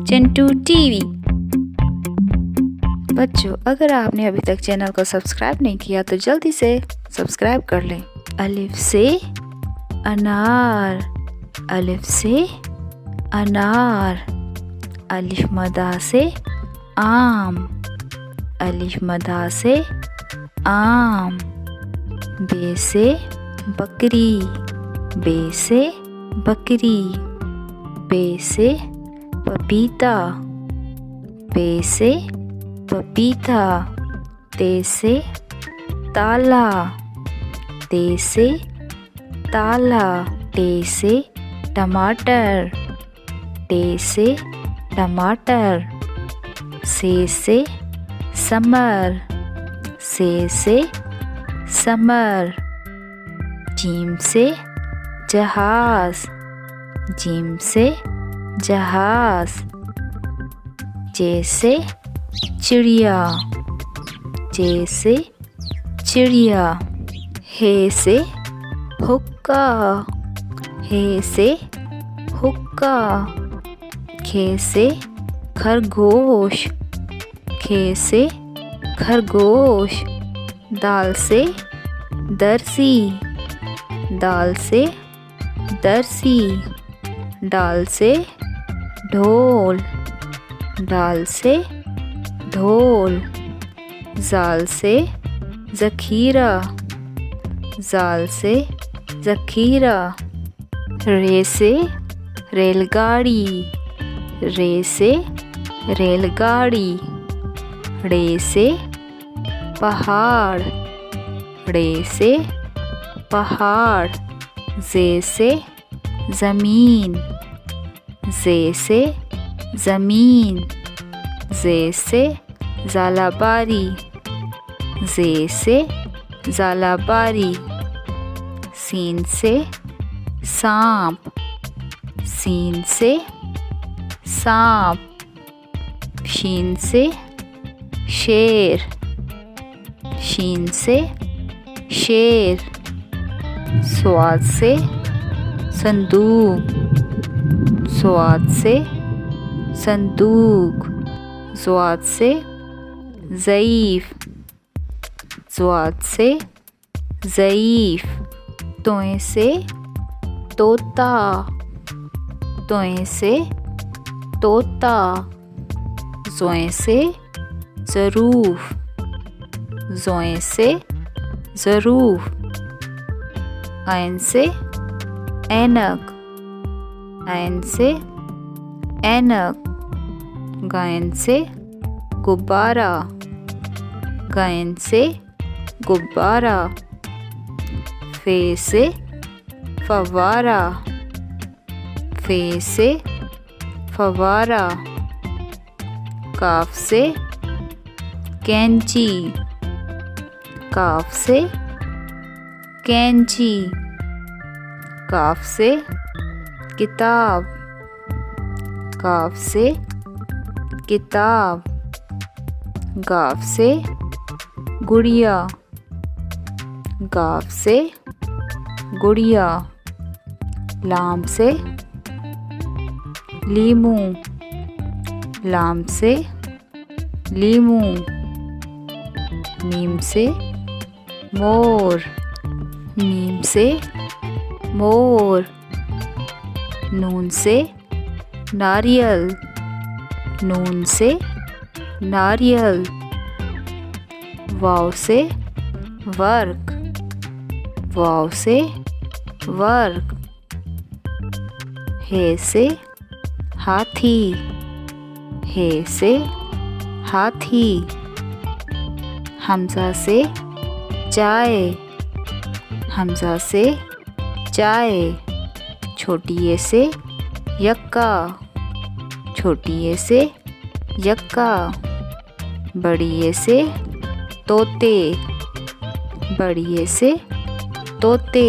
Chintu TV. बच्चों, अगर आपने अभी तक चैनल को सब्सक्राइब नहीं किया तो जल्दी से सब्सक्राइब कर लें। अलिफ से अनार, अलिफ से अनार। अलिफ मदा से आम, अलिफ मदा से आम। बे से बकरी, बे से बकरी। बे से पपीता, बे से पपीता। ते से ताला, ते से ताला। टे से टमाटर, टे से टमाटर। से समर, से समर। जीम से जहाज, जीम से जहाज। जैसे चिड़िया, जैसे चिड़िया। हे से हुक्का, हे से हुक्का। खे से खरगोश, खे से खरगोश। दाल से दर्सी, दाल से दर्सी। डाल से ढोल, डाल से ढोल। जाल से ज़खीरा, जाल से ज़खीरा। रे से रेलगाड़ी, रे से रेलगाड़ी। रे से पहाड़, रे से पहाड़। जे से ज़मीन, जे से ज़मीन। जे से ज़ालाबारी, जे से ज़ालाबारी। सीन से सांप, सीन से सांप। शीन से शेर, शीन से शेर। स्वाद से संदूक, स्वाद से संदूक। स्वाद से ज़ईफ़, स्वाद से ज़ईफ़। तोय से तोता, तोय से तोता। ज़ोय से ज़रूफ़, ज़ोय से ज़रूफ़। ऐन से ऐनक, ऐन से ऐनक। गायन से गुब्बारा, गायन से गुब्बारा। फे से फव्वारा, फे से फव्वारा। काफ से कैंची, काफ से कैंची। काफ से किताब, काफ से किताब। गाफ से गुड़िया, गाफ से गुड़िया। लाम से लीमू, लाम से लीमू। मीम से मोर, मीम से मोर। नून से नारियल, नून से नारियल। वाव से वर्क, वाव से वर्क। हे से हाथी, हे से हाथी। हमज़ा से चाय, हमज़ा से चाय। छोटी ए से यक्का, छोटी ए से यक्का। बड़ी ए से तोते, बड़ी ए से तोते।